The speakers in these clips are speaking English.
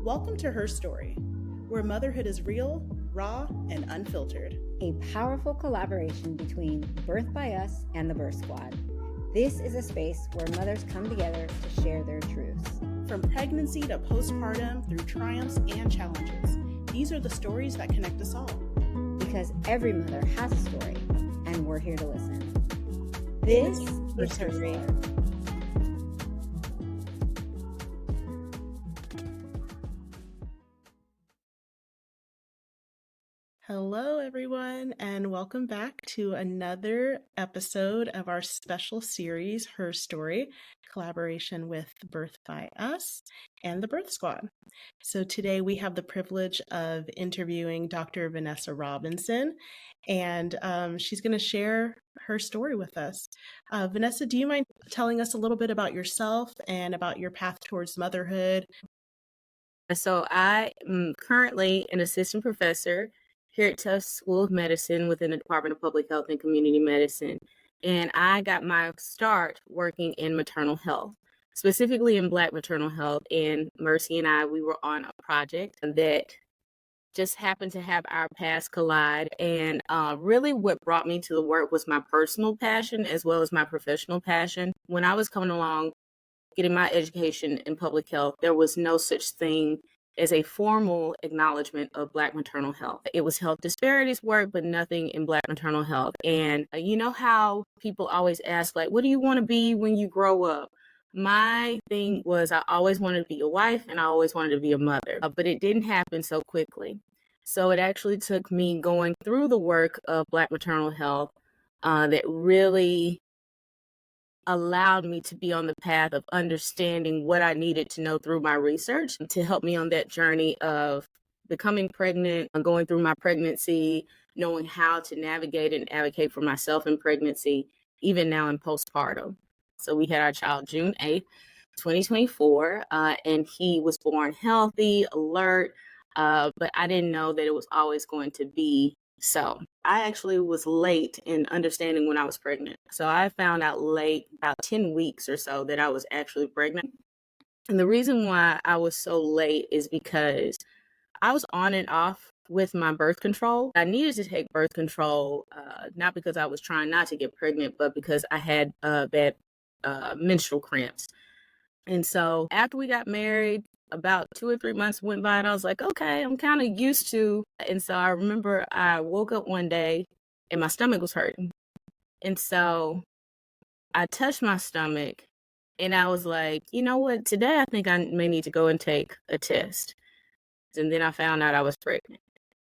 Welcome to HerStory, where motherhood is real, raw, and unfiltered. A powerful collaboration between Birth by Us and the Birth Squad. This is a space where mothers come together to share their truths. From pregnancy to postpartum, through triumphs and challenges, these are the stories that connect us all. Because every mother has a story, and we're here to listen. This is HerStory. Hello, everyone, and welcome back to another episode of our special series, HerStory, collaboration with Birth by Us and the Birth Squad. So today we have the privilege of interviewing Dr. Vanessa Robinson, and she's going to share her story with us. Vanessa, do you mind telling us a little bit about yourself and about your path towards motherhood? So I am currently an assistant professor here at Tufts School of Medicine within the Department of Public Health and Community Medicine. And I got my start working in maternal health, specifically in Black maternal health. And Mercy and I, we were on a project that just happened to have our paths collide. And really what brought me to the work was my personal passion as well as my professional passion. When I was coming along, getting my education in public health, there was no such thing as a formal acknowledgement of Black maternal health. It was health disparities work, but nothing in Black maternal health. And you know how people always ask, like, what do you want to be when you grow up? My thing was I always wanted to be a wife and I always wanted to be a mother, but it didn't happen so quickly. So it actually took me going through the work of Black maternal health that really allowed me to be on the path of understanding what I needed to know through my research to help me on that journey of becoming pregnant and going through my pregnancy, knowing how to navigate and advocate for myself in pregnancy, even now in postpartum. So we had our child June 8th, 2024, and he was born healthy, alert, but I didn't know that it was always going to be so. I actually was late in understanding when I was pregnant. So I found out late, about 10 weeks or so, that I was actually pregnant. And the reason why I was so late is because I was on and off with my birth control. I needed to take birth control, not because I was trying not to get pregnant, but because I had bad menstrual cramps. And so after we got married, about 2 or 3 months went by and I was like, okay, I'm kind of used to. And so I remember I woke up one day and my stomach was hurting. And so I touched my stomach and I was like, you know what, today I think I may need to go and take a test. And then I found out I was pregnant.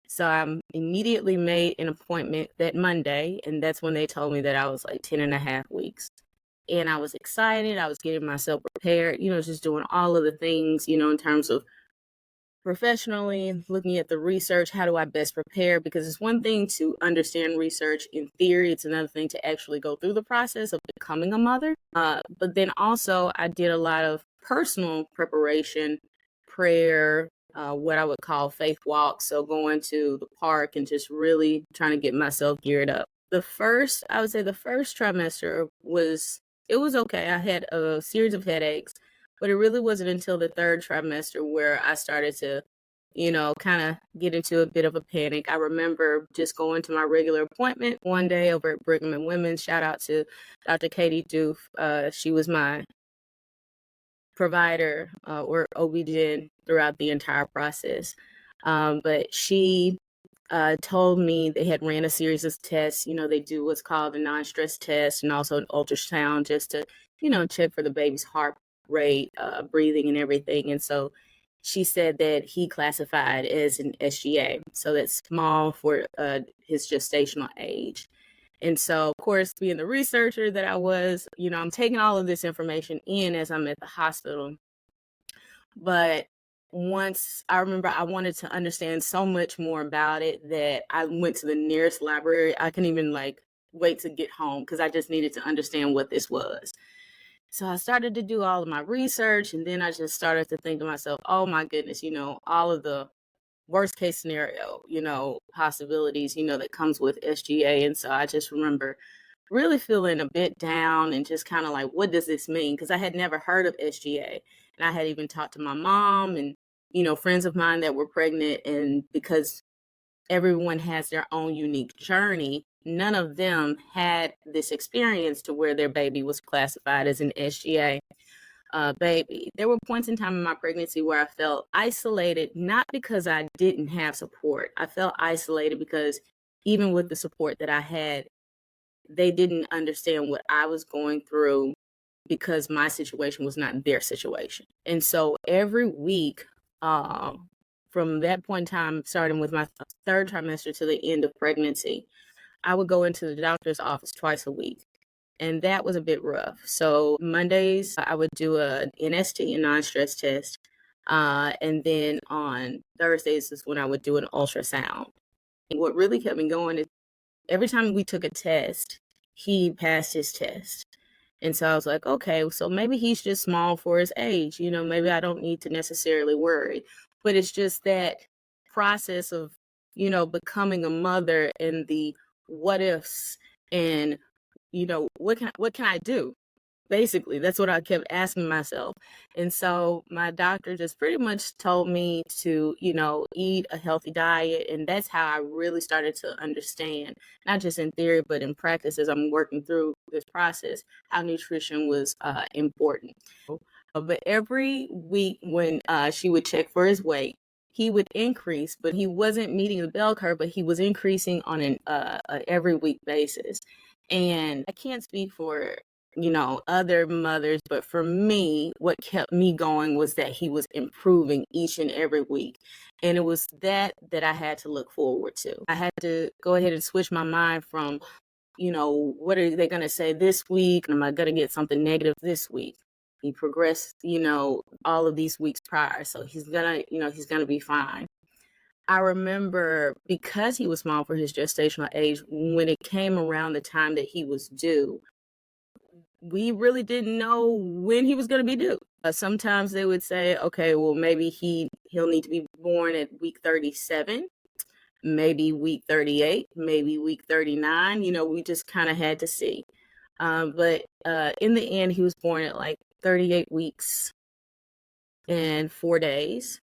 So I immediately made an appointment that Monday. And that's when they told me that I was like 10 and a half weeks. And I was excited. I was getting myself prepared, just doing all of the things, in terms of professionally looking at the research. How do I best prepare? Because it's one thing to understand research in theory. It's another thing to actually go through the process of becoming a mother. But then also I did a lot of personal preparation, prayer, what I would call faith walks. So going to the park and just really trying to get myself geared up. I would say the first trimester it was okay. I had a series of headaches, but it really wasn't until the third trimester where I started to, kind of get into a bit of a panic. I remember just going to my regular appointment one day over at Brigham and Women's. Shout out to Dr. Katie Doof. She was my provider or OB-GYN throughout the entire process. But she told me they had ran a series of tests. They do what's called a non-stress test and also an ultrasound just to, check for the baby's heart rate, breathing and everything. And so she said that he classified as an SGA. So that's small for his gestational age. And so, of course, being the researcher that I was, I'm taking all of this information in as I'm at the hospital. But once I remember I wanted to understand so much more about it that I went to the nearest library. I couldn't even wait to get home because I just needed to understand what this was. So I started to do all of my research and then I just started to think to myself, oh my goodness, all of the worst case scenario, possibilities, that comes with SGA. And so I just remember really feeling a bit down and just kind of like, what does this mean? Because I had never heard of SGA. And I had even talked to my mom and friends of mine that were pregnant, and because everyone has their own unique journey, none of them had this experience to where their baby was classified as an SGA baby. There were points in time in my pregnancy where I felt isolated, not because I didn't have support. I felt isolated because even with the support that I had, they didn't understand what I was going through because my situation was not their situation. And so every week, from that point in time, starting with my third trimester to the end of pregnancy, I would go into the doctor's office twice a week. And that was a bit rough. So Mondays, I would do a NST, a non-stress test. And then on Thursdays is when I would do an ultrasound. And what really kept me going is every time we took a test, he passed his test. And so I was like, okay, so maybe he's just small for his age. Maybe I don't need to necessarily worry. But it's just that process of, becoming a mother and the what ifs and, what can I do? Basically, that's what I kept asking myself. And so my doctor just pretty much told me to, eat a healthy diet. And that's how I really started to understand, not just in theory, but in practice as I'm working through this process, how nutrition was important. But every week when she would check for his weight, he would increase, but he wasn't meeting the bell curve, but he was increasing on an every week basis. And I can't speak for other mothers, but for me, what kept me going was that he was improving each and every week. And it was that I had to look forward to. I had to go ahead and switch my mind from, what are they going to say this week? Am I going to get something negative this week? He progressed, all of these weeks prior. So he's gonna be fine. I remember because he was small for his gestational age, when it came around the time that he was due, we really didn't know when he was going to be due. Sometimes they would say, okay, well, maybe he'll need to be born at week 37, maybe week 38, maybe week 39. We just kind of had to see. But in the end, he was born at like 38 weeks and 4 days.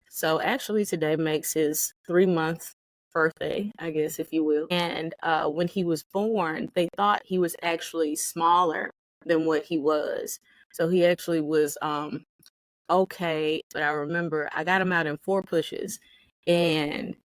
So actually today makes his 3-month birthday, I guess, if you will. And when he was born, they thought he was actually smaller than what he was. So he actually was okay. But I remember I got him out in 4 pushes. And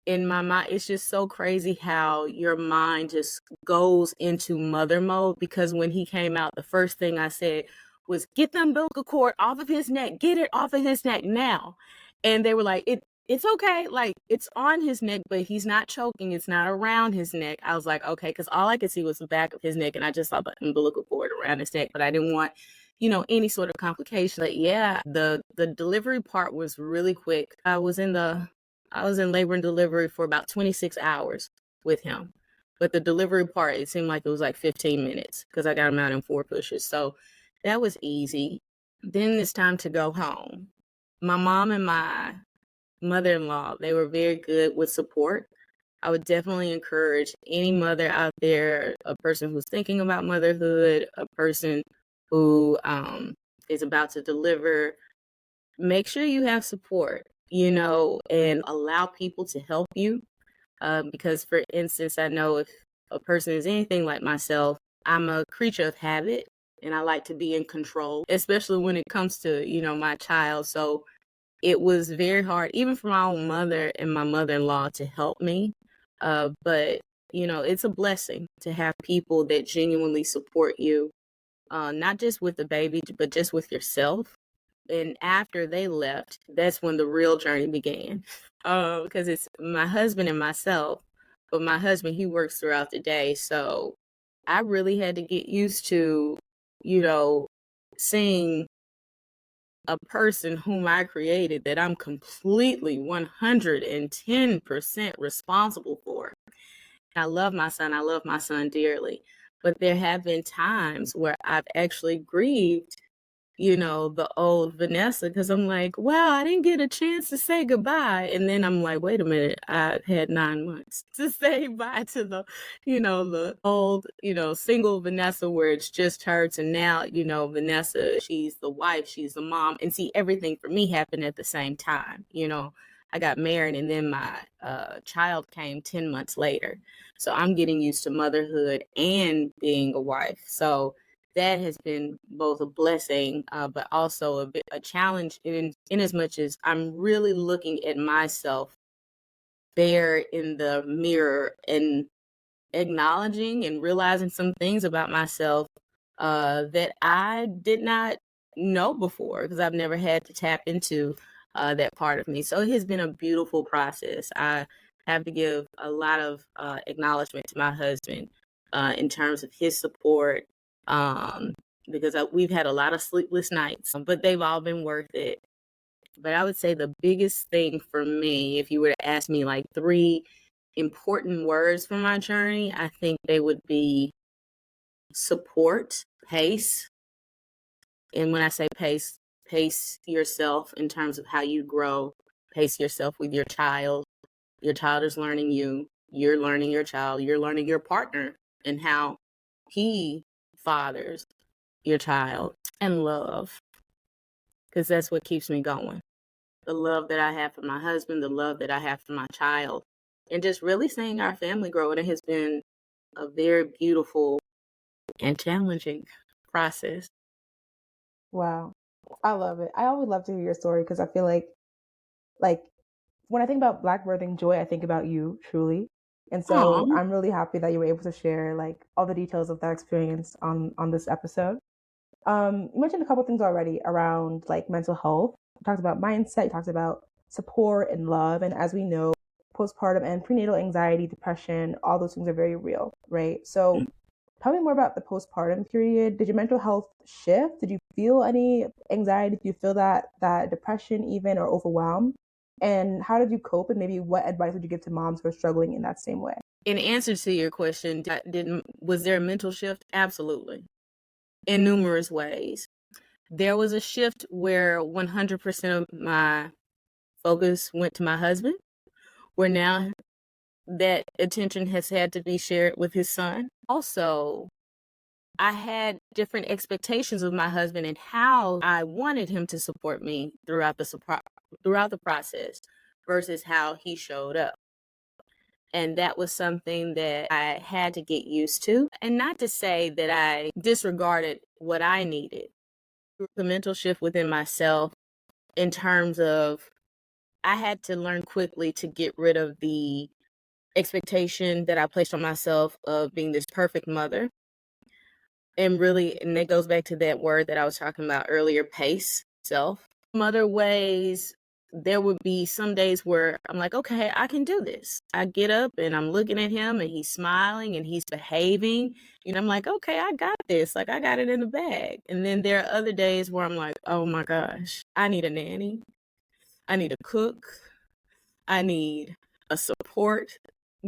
in my mind, it's just so crazy how your mind just goes into mother mode, because when he came out, the first thing I said was, get the umbilical cord off of his neck, get it off of his neck now. And they were like, it's okay, like it's on his neck, but he's not choking, it's not around his neck. I was like, okay, because all I could see was the back of his neck, and I just saw the umbilical cord around his neck, but I didn't want any sort of complication. But yeah, the delivery part was really quick. I was in labor and delivery for about 26 hours with him. But the delivery part, it seemed like it was like 15 minutes because I got him out in 4 pushes. So that was easy. Then it's time to go home. My mom and my mother-in-law, they were very good with support. I would definitely encourage any mother out there, a person who's thinking about motherhood, a person who is about to deliver, make sure you have support, and allow people to help you. Because, for instance, I know if a person is anything like myself, I'm a creature of habit and I like to be in control, especially when it comes to, my child. So it was very hard, even for my own mother and my mother-in-law, to help me. But, it's a blessing to have people that genuinely support you, not just with the baby, but just with yourself. And after they left, that's when the real journey began. Because it's my husband and myself, but my husband, he works throughout the day. So I really had to get used to, seeing a person whom I created that I'm completely 110% responsible for. I love my son. I love my son dearly. But there have been times where I've actually grieved the old Vanessa, because I'm like, wow, I didn't get a chance to say goodbye. And then I'm like, wait a minute, I had 9 months to say bye to the old, single Vanessa where it's just her to now, Vanessa, she's the wife, she's the mom. And see, everything for me happened at the same time. I got married and then my child came 10 months later. So I'm getting used to motherhood and being a wife. So that has been both a blessing, but also a challenge in as much as I'm really looking at myself there in the mirror and acknowledging and realizing some things about myself that I did not know before because I've never had to tap into that part of me. So it has been a beautiful process. I have to give a lot of acknowledgement to my husband in terms of his support because we've had a lot of sleepless nights, but they've all been worth it. But I would say the biggest thing for me, if you were to ask me like 3 important words for my journey, I think they would be support, pace. And when I say pace, pace yourself in terms of how you grow, pace yourself with your child. Your child is learning you, you're learning your child, you're learning your partner and how he fathers your child, and love, because that's what keeps me going. The love that I have for my husband, the love that I have for my child, and just really seeing our family grow. And it has been a very beautiful and challenging process. Wow. I love it. I always love to hear your story because I feel like when I think about Black birthing joy, I think about you truly. And so Aw. I'm really happy that you were able to share like all the details of that experience on this episode. You mentioned a couple things already around like mental health. You talked about mindset, you talked about support and love. And as we know, postpartum and prenatal anxiety, depression, all those things are very real, right? So tell me more about the postpartum period. Did your mental health shift? Did you feel any anxiety? Did you feel that depression even or overwhelm? And how did you cope? And maybe what advice would you give to moms who are struggling in that same way? In answer to your question, was there a mental shift? Absolutely. In numerous ways. There was a shift where 100% of my focus went to my husband, where now that attention has had to be shared with his son. Also, I had different expectations of my husband and how I wanted him to support me throughout the process versus how he showed up. And that was something that I had to get used to. And not to say that I disregarded what I needed. The mental shift within myself in terms of I had to learn quickly to get rid of the expectation that I placed on myself of being this perfect mother. And that goes back to that word that I was talking about earlier, pace, self. Some other ways, there would be some days where I'm like, okay, I can do this. I get up and I'm looking at him and he's smiling and he's behaving. I'm like, okay, I got this. Like, I got it in the bag. And then there are other days where I'm like, oh my gosh, I need a nanny. I need a cook. I need a support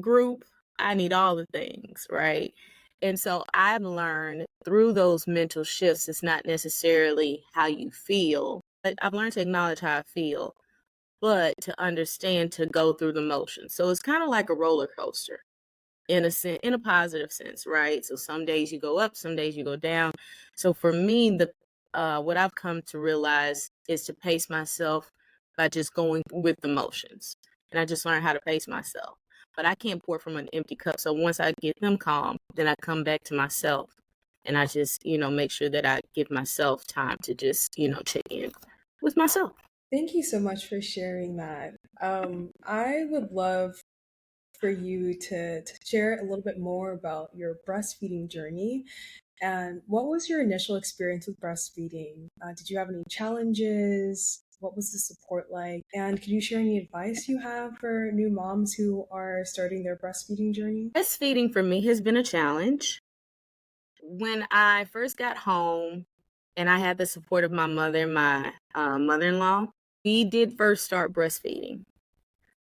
group. I need all the things, right? And so I've learned through those mental shifts, it's not necessarily how you feel. But I've learned to acknowledge how I feel, but to understand to go through the motions. So it's kind of like a roller coaster in a positive sense, right? So some days you go up, some days you go down. So for me, what I've come to realize is to pace myself by just going with the motions. And I just learned how to pace myself. But I can't pour from an empty cup. So once I get them calm, then I come back to myself and I just, make sure that I give myself time to just, check in with myself. Thank you so much for sharing that. I would love for you to share a little bit more about your breastfeeding journey. And what was your initial experience with breastfeeding? Did you have any challenges? What was the support like? And could you share any advice you have for new moms who are starting their breastfeeding journey? Breastfeeding for me has been a challenge. When I first got home and I had the support of my mother, my mother-in-law, we did first start breastfeeding.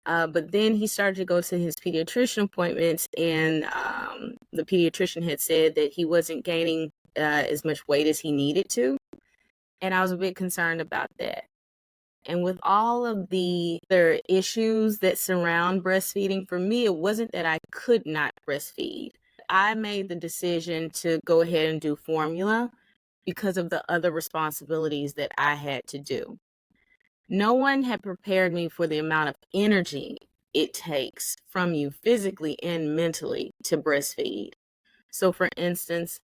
But then he started to go to his pediatrician appointments, and the pediatrician had said that he wasn't gaining as much weight as he needed to. And I was a bit concerned about that. And with all of the other issues that surround breastfeeding, for me, it wasn't that I could not breastfeed. I made the decision to go ahead and do formula because of the other responsibilities that I had to do. No one had prepared me for the amount of energy it takes from you physically and mentally to breastfeed. So, for instance,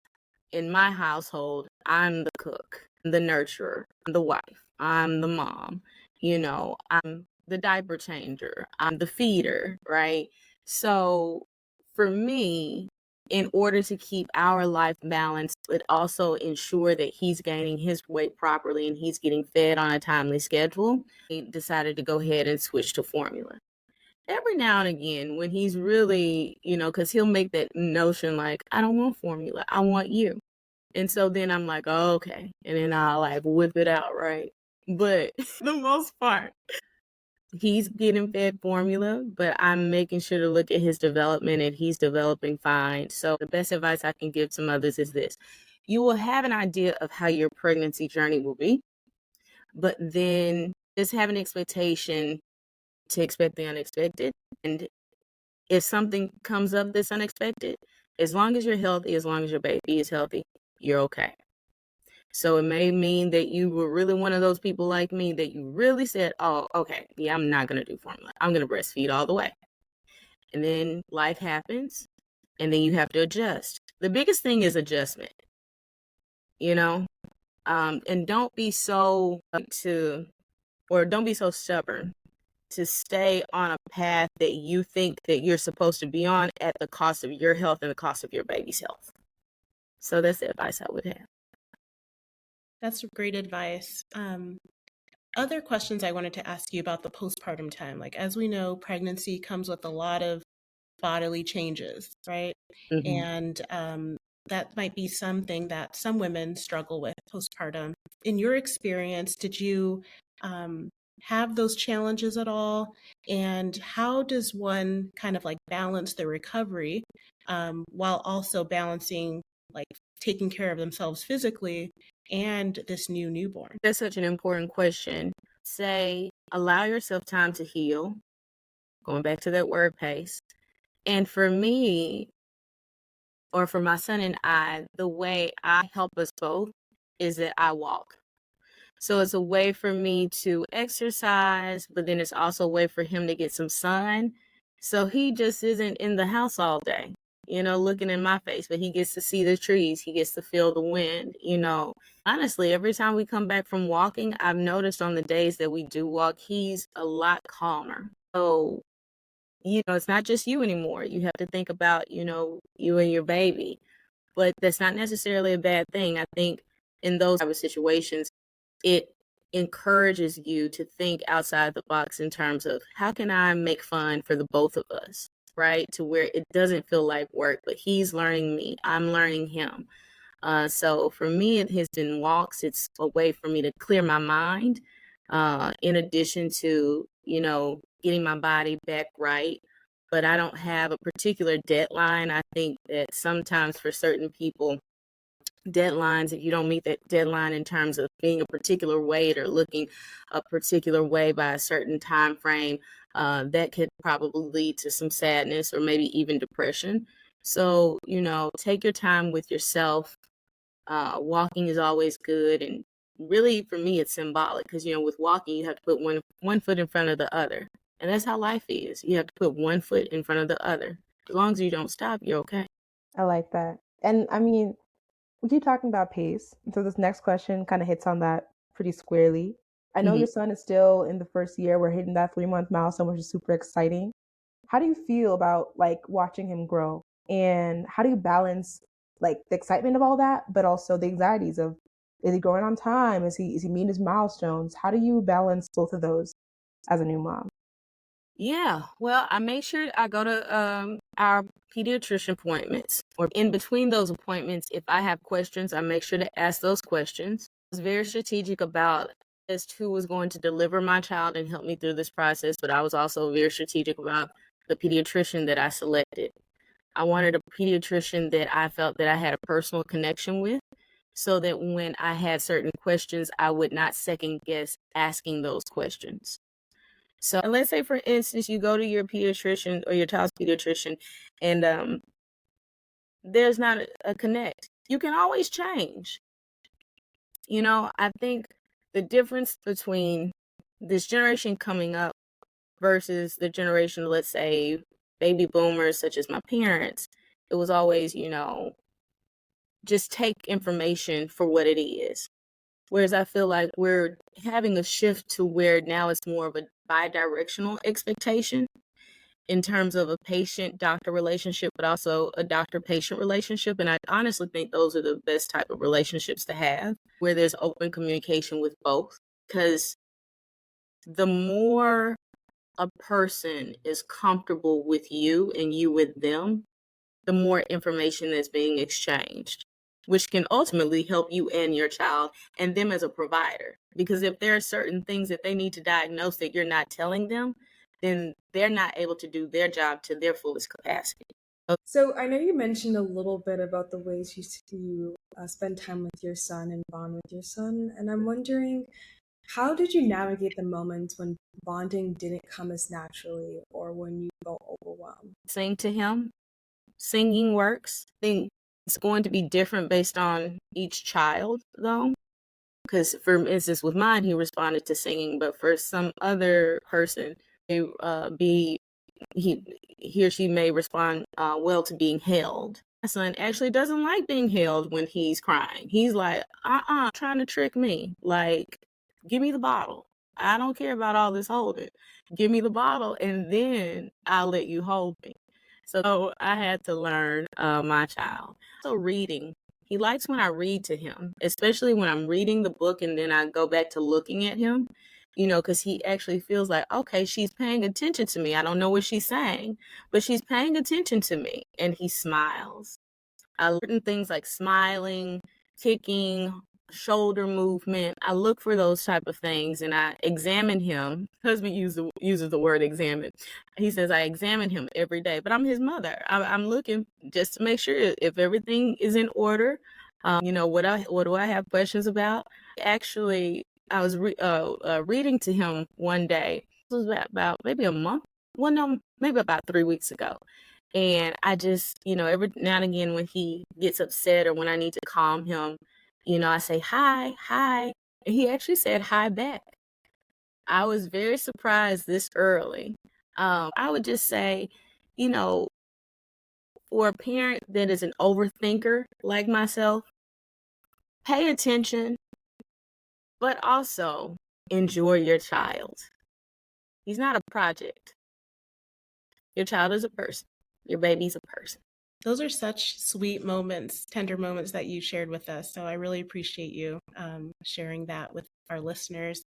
in my household, I'm the cook, the nurturer, the wife, I'm the mom, I'm the diaper changer, I'm the feeder, right? So for me, in order to keep our life balanced, but also ensure that he's gaining his weight properly and he's getting fed on a timely schedule, he decided to go ahead and switch to formula. Every now and again, when he's really, because he'll make that notion like, I don't want formula, I want you. And so then I'm like, oh, okay. And then I'll like whip it out, right? But the most part, he's getting fed formula, but I'm making sure to look at his development and he's developing fine. So the best advice I can give to mothers is this. You will have an idea of how your pregnancy journey will be, but then just have an expectation to expect the unexpected. And if something comes up that's unexpected, as long as you're healthy, as long as your baby is healthy, you're okay. So it may mean that you were really one of those people like me that you really said, oh, okay, yeah, I'm not going to do formula. I'm going to breastfeed all the way. And then life happens and then you have to adjust. The biggest thing is adjustment, and don't be so don't be so stubborn to stay on a path that you think that you're supposed to be on at the cost of your health and the cost of your baby's health. So that's the advice I would have. That's great advice. Other questions I wanted to ask you about the postpartum time. Like, as we know, pregnancy comes with a lot of bodily changes, right? Mm-hmm. And that might be something that some women struggle with postpartum. In your experience, did you have those challenges at all? And how does one kind of like balance the recovery while also balancing like taking care of themselves physically and this new newborn? That's such an important question. Say, allow yourself time to heal. Going back to that word pace. And for me, or for my son and I, the way I help us both is that I walk. So it's a way for me to exercise, but then it's also a way for him to get some sun. So he just isn't in the house all day, looking in my face, but he gets to see the trees. He gets to feel the wind, Honestly, every time we come back from walking, I've noticed on the days that we do walk, he's a lot calmer. So, it's not just you anymore. You have to think about, you and your baby. But that's not necessarily a bad thing. I think in those type of situations, it encourages you to think outside the box in terms of how can I make fun for the both of us, right? To where it doesn't feel like work, but he's learning me, I'm learning him. So for me, it has been walks. It's a way for me to clear my mind, in addition to, getting my body back right. But I don't have a particular deadline. I think that sometimes for certain people, deadlines, if you don't meet that deadline in terms of being a particular weight or looking a particular way by a certain time frame, that could probably lead to some sadness or maybe even depression. So, take your time with yourself. Walking is always good, and really for me it's symbolic because with walking you have to put one foot in front of the other, and that's how life is. You have to put one foot in front of the other. As long as you don't stop, you're okay. I like that. And I mean, we keep talking about pace. So this next question kind of hits on that pretty squarely. I know Mhm. your son is still in the first year. We're hitting that 3-month milestone, which is super exciting. How do you feel about like watching him grow? And how do you balance like the excitement of all that, but also the anxieties of, is he growing on time? Is he meeting his milestones? How do you balance both of those as a new mom? Yeah, well, I make sure I go to our pediatrician appointments, or in between those appointments, if I have questions, I make sure to ask those questions. I was very strategic about as to who was going to deliver my child and help me through this process, but I was also very strategic about the pediatrician that I selected. I wanted a pediatrician that I felt that I had a personal connection with, so that when I had certain questions, I would not second guess asking those questions. So, and let's say, for instance, you go to your pediatrician or your child's pediatrician, and there's not a connect. You can always change. I think the difference between this generation coming up versus the generation, let's say, baby boomers, such as my parents, it was always, just take information for what it is. Whereas I feel like we're having a shift to where now it's more of a bi-directional expectation in terms of a patient-doctor relationship, but also a doctor-patient relationship. And I honestly think those are the best type of relationships to have, where there's open communication with both. Because the more a person is comfortable with you and you with them, the more information that's being exchanged, which can ultimately help you and your child and them as a provider. Because if there are certain things that they need to diagnose that you're not telling them, then they're not able to do their job to their fullest capacity. So I know you mentioned a little bit about the ways you spend time with your son and bond with your son. And I'm wondering, how did you navigate the moments when bonding didn't come as naturally or when you felt overwhelmed? Sing to him. Singing works. I think it's going to be different based on each child, though. Because, for instance, with mine, he responded to singing, but for some other person, he or she may respond well to being held. My son actually doesn't like being held when he's crying. He's like, trying to trick me. Like, give me the bottle. I don't care about all this holding. Give me the bottle, and then I'll let you hold me. So I had to learn my child. So reading. He likes when I read to him, especially when I'm reading the book and then I go back to looking at him, because he actually feels like, okay, she's paying attention to me. I don't know what she's saying, but she's paying attention to me. And he smiles. I learn things like smiling, kicking, shoulder movement. I look for those type of things and I examine him. Husband uses the word examine. He says I examine him every day, but I'm his mother. I'm looking just to make sure if everything is in order. What do I have questions about? Actually, I was reading to him one day. It was about maybe a month. Well, no, maybe about 3 weeks ago. And I just, every now and again when he gets upset or when I need to calm him, I say, hi. And he actually said hi back. I was very surprised this early. I would just say, for a parent that is an overthinker like myself, pay attention, but also enjoy your child. He's not a project. Your child is a person. Your baby's a person. Those are such sweet moments, tender moments that you shared with us. So I really appreciate you sharing that with our listeners.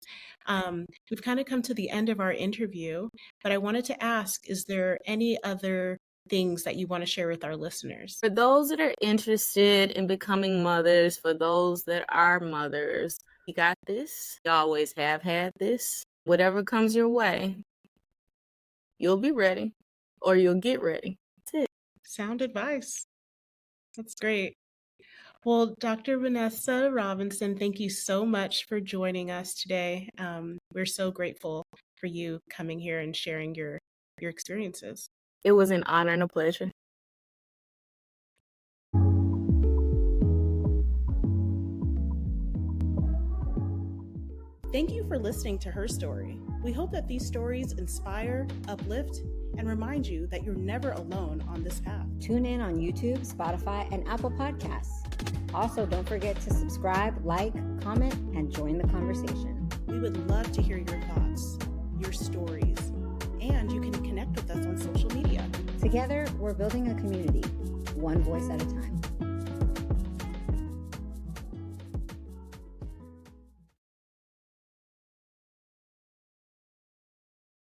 We've kind of come to the end of our interview, but I wanted to ask, is there any other things that you want to share with our listeners? For those that are interested in becoming mothers, for those that are mothers, you got this. You always have had this. Whatever comes your way, you'll be ready or you'll get ready. That's it. Sound advice. That's great. Well, Dr. Vanessa Robinson, thank you so much for joining us today. We're so grateful for you coming here and sharing your experiences. It was an honor and a pleasure. Thank you for listening to Her Story. We hope that these stories inspire, uplift, and remind you that you're never alone on this path. Tune in on YouTube, Spotify, and Apple Podcasts. Also, don't forget to subscribe, like, comment, and join the conversation. We would love to hear your thoughts, your stories, and you can connect with us on social media. Together, we're building a community, one voice at a time.